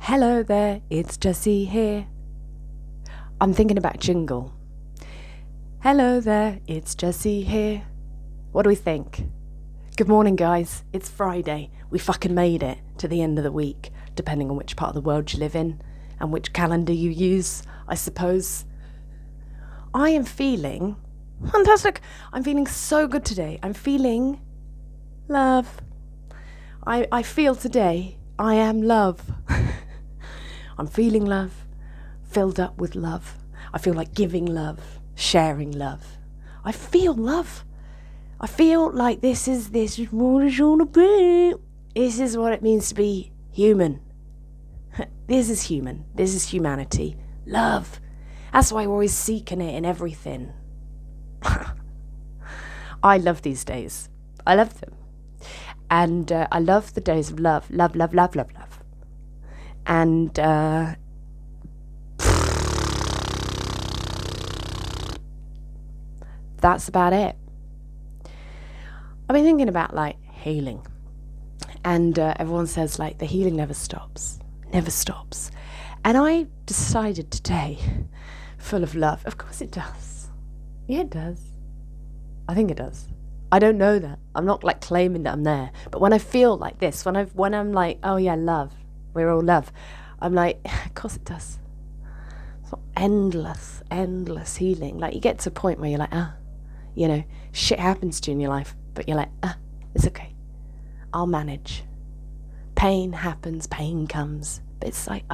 Hello there, it's Jessie here. I'm thinking about jingle. Hello there, it's Jessie here. What do we think? Good morning, guys. It's Friday. We fucking made it to the end of the week, depending on which part of the world you live in and which calendar you use, I suppose. I am feeling fantastic. I'm feeling so good today. I'm feeling love. I feel today I am love. I'm feeling love, filled up with love. I feel like giving love, sharing love. I feel love. I feel like this is what it's all about. This is what it means to be human. This is human. This is humanity. Love. That's why we're always seeking it in everything. I love these days. I love them. And I love the days of love. Love, love, love, love, love. And that's about it. I've been thinking about like healing. And everyone says like the healing never stops. Never stops. And I decided today, full of love. Of course it does. Yeah, it does. I think it does. I don't know that. I'm not like claiming that I'm there. But when I feel like this, when I'm like, oh yeah, love, we're all love, I'm like, of course it does. It's not endless healing. Like you get to a point where you're like, shit happens to you in your life, but you're like, it's okay. I'll manage. Pain happens, pain comes, but it's like,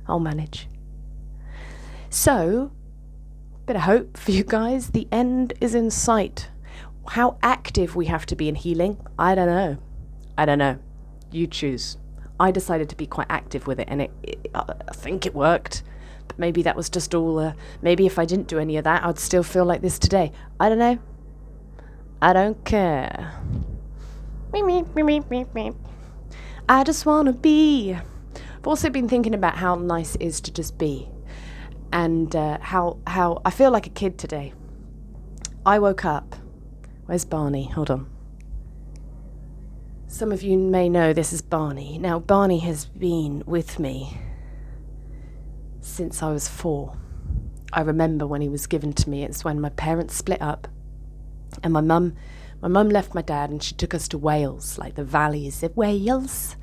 I'll manage. So, bit of hope for you guys. The end is in sight. How active we have to be in healing, I don't know. You choose. I decided to be quite active with it, and I think it worked. But maybe that was just all, maybe if I didn't do any of that, I'd still feel like this today. I don't know. I don't care. I just want to be. I've also been thinking about how nice it is to just be. And how I feel like a kid today. I woke up. Where's Barney? Hold on. Some of you may know this is Barney. Now, Barney has been with me since I was 4. I remember when he was given to me. It's when my parents split up. And my mum left my dad and she took us to Wales, like the valleys of Wales.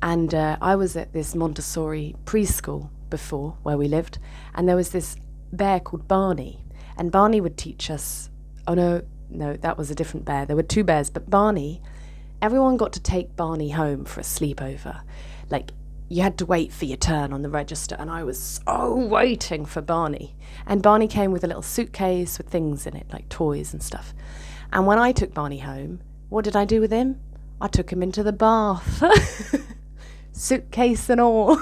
And I was at this Montessori preschool before, where we lived. And there was this bear called Barney. And Barney would teach us, no, that was a different bear. There were 2 bears, but Barney, everyone got to take Barney home for a sleepover. Like, you had to wait for your turn on the register, and I was so waiting for Barney. And Barney came with a little suitcase with things in it, like toys and stuff. And when I took Barney home, what did I do with him? I took him into the bath. Suitcase and all.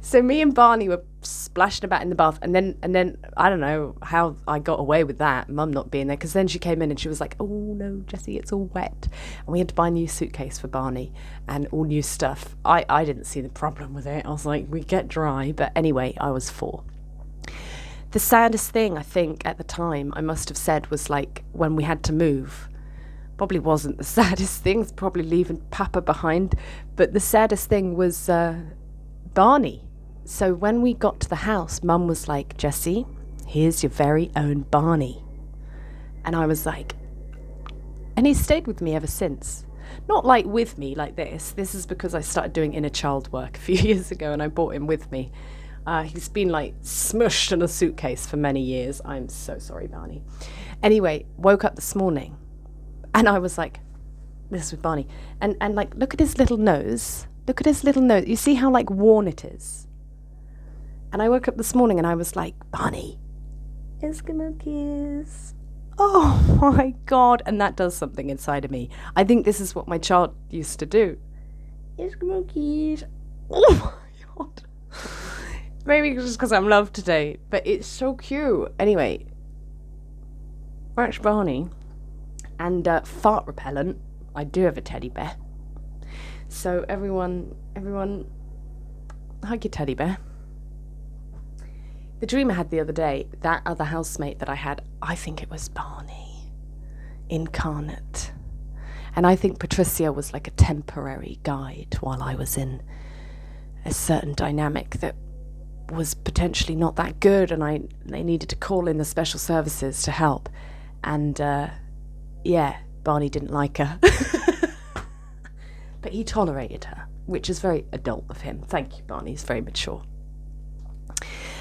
So me and Barney were splashing about in the bath, and then I don't know how I got away with that, Mum not being there, because then she came in and she was like, oh no, Jessie, it's all wet. And we had to buy a new suitcase for Barney and all new stuff. I didn't see the problem with it. I was like, we get dry. But anyway, I was 4. The saddest thing, I think, at the time, I must have said was like when we had to move. Probably wasn't the saddest thing, it's probably leaving Papa behind. But the saddest thing was Barney. So when we got to the house, Mum was like, Jessie, here's your very own Barney. And I was like, and he's stayed with me ever since. Not like with me like this. This is because I started doing inner child work a few years ago and I brought him with me. He's been like smushed in a suitcase for many years. I'm so sorry, Barney. Anyway, woke up this morning and I was like, this is with Barney. And like, look at his little nose. Look at his little nose. You see how like worn it is? And I woke up this morning and I was like, Barney, Eskimo kiss. Oh my God. And that does something inside of me. I think this is what my child used to do. Eskimo kiss. Oh my God. Maybe just because I'm loved today, but it's so cute. Anyway, that's Barney. And fart repellent. I do have a teddy bear. So everyone, hug your teddy bear. The dream I had the other day, that other housemate that I had, I think it was Barney incarnate. And I think Patricia was like a temporary guide while I was in a certain dynamic that was potentially not that good, and they needed to call in the special services to help. And Barney didn't like her. But he tolerated her, which is very adult of him. Thank you, Barney. He's very mature.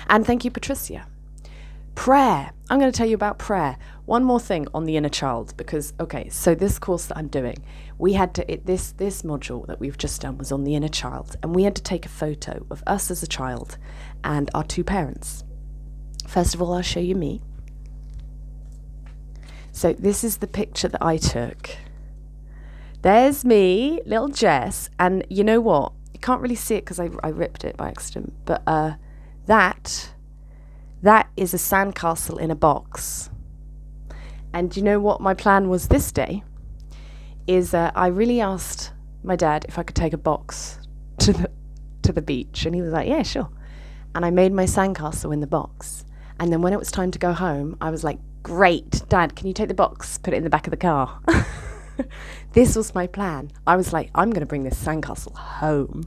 And thank you, Patricia. Prayer. I'm going to tell you about prayer. One more thing on the inner child, because, okay, so this course that I'm doing, we had to, this module that we've just done was on the inner child, and we had to take a photo of us as a child and our two parents. First of all, I'll show you me. So this is the picture that I took. There's me, little Jess, and you know what? You can't really see it because I ripped it by accident, but that is a sandcastle in a box. And you know what my plan was this day? Is I really asked my dad if I could take a box to the beach, and he was like, yeah, sure. And I made my sandcastle in the box. And then when it was time to go home, I was like, great, Dad, can you take the box, put it in the back of the car? This was my plan. I was like, I'm going to bring this sandcastle home.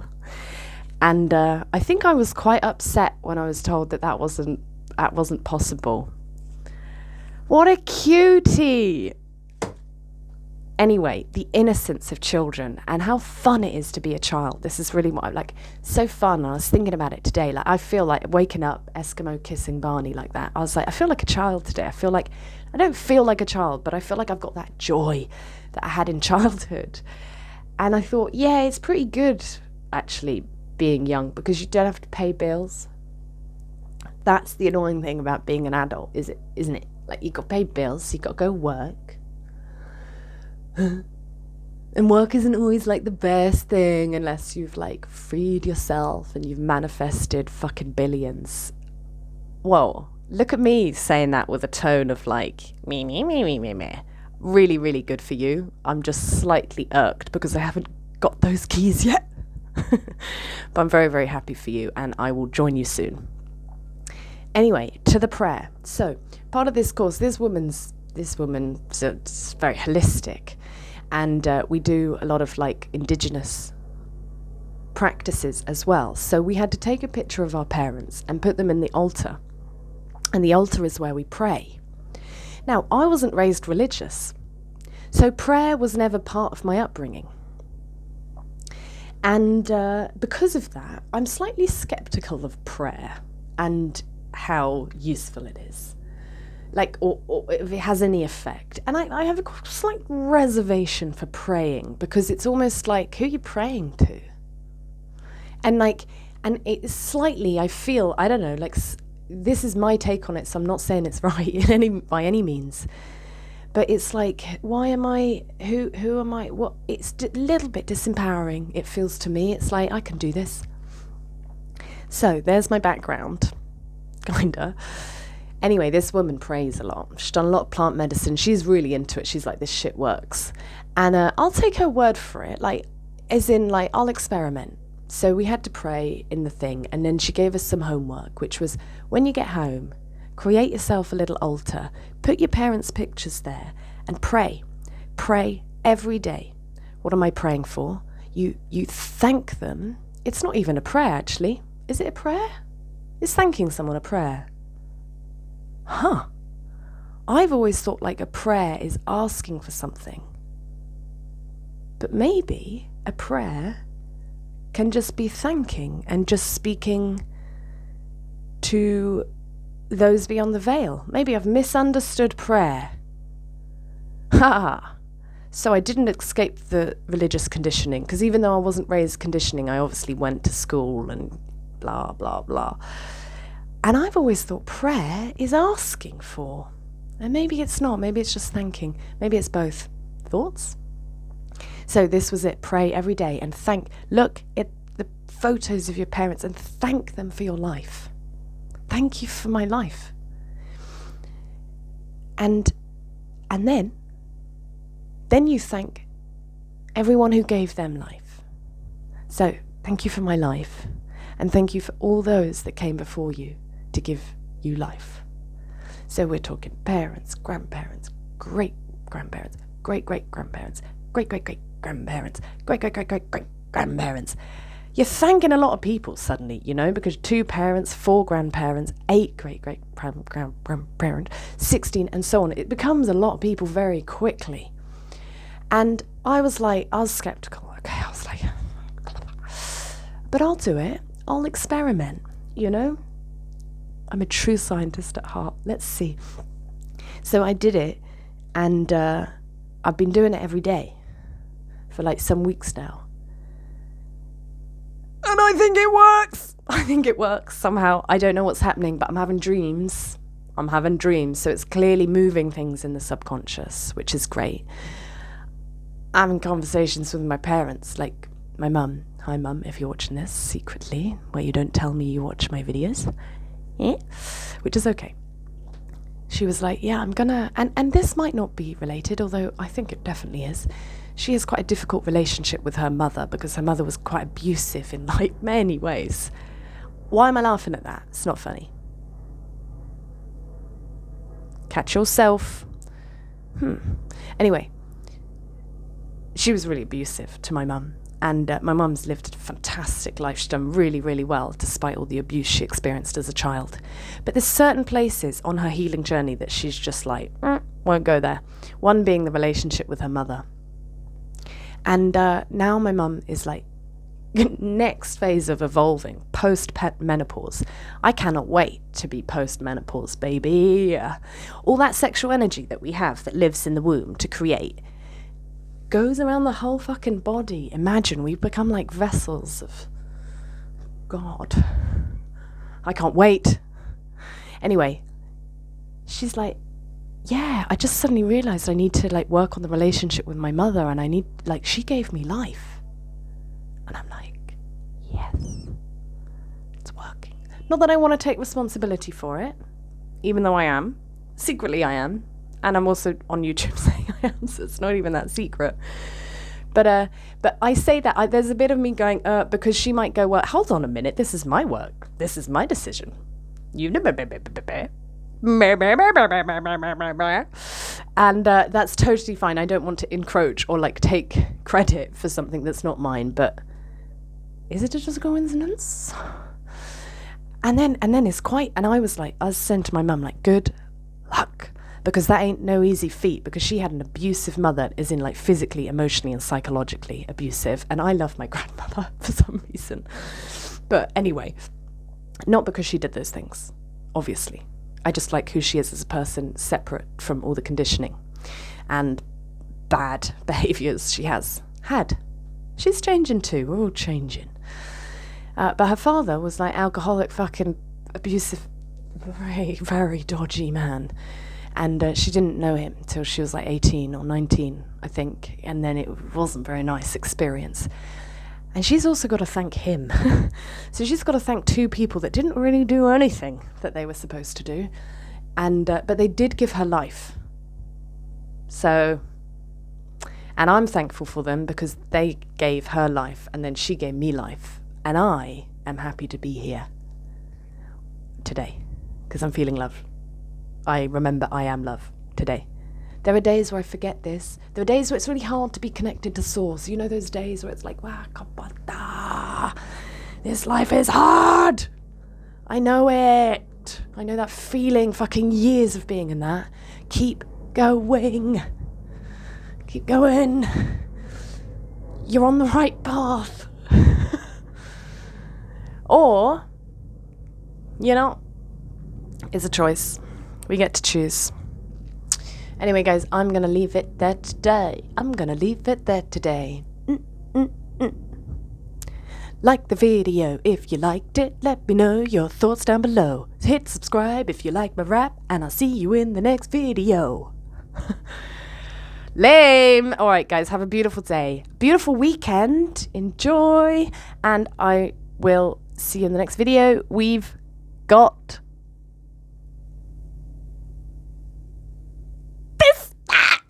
And I think I was quite upset when I was told that wasn't possible. What a cutie! Anyway, the innocence of children and how fun it is to be a child. This is really what I like. So fun. I was thinking about it today. Like, I feel like waking up, Eskimo kissing Barney like that. I was like, I feel like a child today. I don't feel like a child, but I feel like I've got that joy that I had in childhood. And I thought, yeah, it's pretty good actually being young, because you don't have to pay bills. That's the annoying thing about being an adult, isn't it? Like, you got to pay bills, you got to go work. And work isn't always like the best thing unless you've like freed yourself and you've manifested fucking billions. Whoa, look at me saying that with a tone of like me. Really, really good for you. I'm just slightly irked because I haven't got those keys yet. But I'm very, very happy for you, and I will join you soon. Anyway, to the prayer. So part of this course, this woman, so it's very holistic, and we do a lot of like indigenous practices as well. So we had to take a picture of our parents and put them in the altar, and the altar is where we pray. Now, I wasn't raised religious, so prayer was never part of my upbringing. And because of that, I'm slightly skeptical of prayer and how useful it is. Like, or if it has any effect. And I have a slight reservation for praying, because it's almost like, who are you praying to? And it's slightly, I feel, I don't know, like, this is my take on it, so I'm not saying it's right by any means. But it's like, why am I, who am I, what? It's a little bit disempowering, it feels to me. It's like, I can do this. So there's my background, kinda. Anyway, this woman prays a lot. She's done a lot of plant medicine. She's really into it. She's like, this shit works. And I'll take her word for it, like, as in, like, I'll experiment. So we had to pray in the thing, and then she gave us some homework, which was, when you get home, create yourself a little altar, put your parents' pictures there, and pray. Pray every day. What am I praying for? You thank them. It's not even a prayer, actually. Is it a prayer? Is thanking someone a prayer? Huh. I've always thought like a prayer is asking for something. But maybe a prayer can just be thanking and just speaking to those beyond the veil. Maybe I've misunderstood prayer. Ha! So I didn't escape the religious conditioning, because even though I wasn't raised conditioning, I obviously went to school and blah, blah, blah. And I've always thought prayer is asking for. And maybe it's not. Maybe it's just thanking. Maybe it's both. Thoughts? So this was it. Pray every day and look at the photos of your parents and thank them for your life. Thank you for my life. And then you thank everyone who gave them life. So thank you for my life. And thank you for all those that came before you to give you life. So we're talking parents, grandparents, great-grandparents, great-great-grandparents, great-great-great-grandparents, great-great-great-great-great-grandparents. You're thanking a lot of people suddenly, you know, because 2 parents, 4 grandparents, 8 great-great-grandparents, 16, and so on. It becomes a lot of people very quickly. And I was skeptical. Okay, I was like, but I'll do it. I'll experiment, you know. I'm a true scientist at heart. Let's see. So I did it, and I've been doing it every day for like some weeks now. And I think it works. I think it works somehow. I don't know what's happening, but I'm having dreams. So it's clearly moving things in the subconscious, which is great. I'm having conversations with my parents, like my mum. Hi, Mum, if you're watching this secretly, where you don't tell me you watch my videos. Which is okay. She was like, yeah, I'm gonna... And this might not be related, although I think it definitely is. She has quite a difficult relationship with her mother because her mother was quite abusive in, like, many ways. Why am I laughing at that? It's not funny. Catch yourself. Anyway, she was really abusive to my mum. And my mum's lived a fantastic life. She's done really, really well, despite all the abuse she experienced as a child. But there's certain places on her healing journey that she's just like, won't go there. One being the relationship with her mother. And now my mum is like, next phase of evolving, post-menopause. I cannot wait to be post-menopause, baby. All that sexual energy that we have that lives in the womb to create goes around the whole fucking body. Imagine we've become like vessels of God. I can't wait. Anyway, she's like, yeah, I just suddenly realized I need to like work on the relationship with my mother, and I need, like, she gave me life. And I'm like, yes, it's working. Not that I want to take responsibility for it, even though I am. Secretly I am. And I'm also on YouTube saying I am, so it's not even that secret. But I say that, there's a bit of me going, because she might go, well, hold on a minute, this is my work. This is my decision. And that's totally fine. I don't want to encroach or like take credit for something that's not mine, but is it just a coincidence? And then it's quite, and I was saying to my mum, like, good luck. Because that ain't no easy feat, because she had an abusive mother, as in like physically, emotionally and psychologically abusive. And I love my grandmother for some reason. But anyway, not because she did those things, obviously. I just like who she is as a person, separate from all the conditioning and bad behaviours she has had. She's changing too, we're all changing. But her father was like alcoholic, fucking abusive, very, very dodgy man. And she didn't know him until she was like 18 or 19, I think. And then it wasn't a very nice experience. And she's also got to thank him. So she's got to thank 2 people that didn't really do anything that they were supposed to do. And but they did give her life. So, and I'm thankful for them because they gave her life and then she gave me life. And I am happy to be here today because I'm feeling love. I remember I am love today. There are days where I forget this. There are days where it's really hard to be connected to source. You know those days where it's like, this life is hard. I know it. I know that feeling, fucking years of being in that. Keep going. Keep going. You're on the right path. Or, you know, it's a choice. We get to choose. Anyway, guys, I'm going to leave it there today. Like the video if you liked it. Let me know your thoughts down below. Hit subscribe if you like my rap. And I'll see you in the next video. Lame. All right, guys, have a beautiful day. Beautiful weekend. Enjoy. And I will see you in the next video. We've got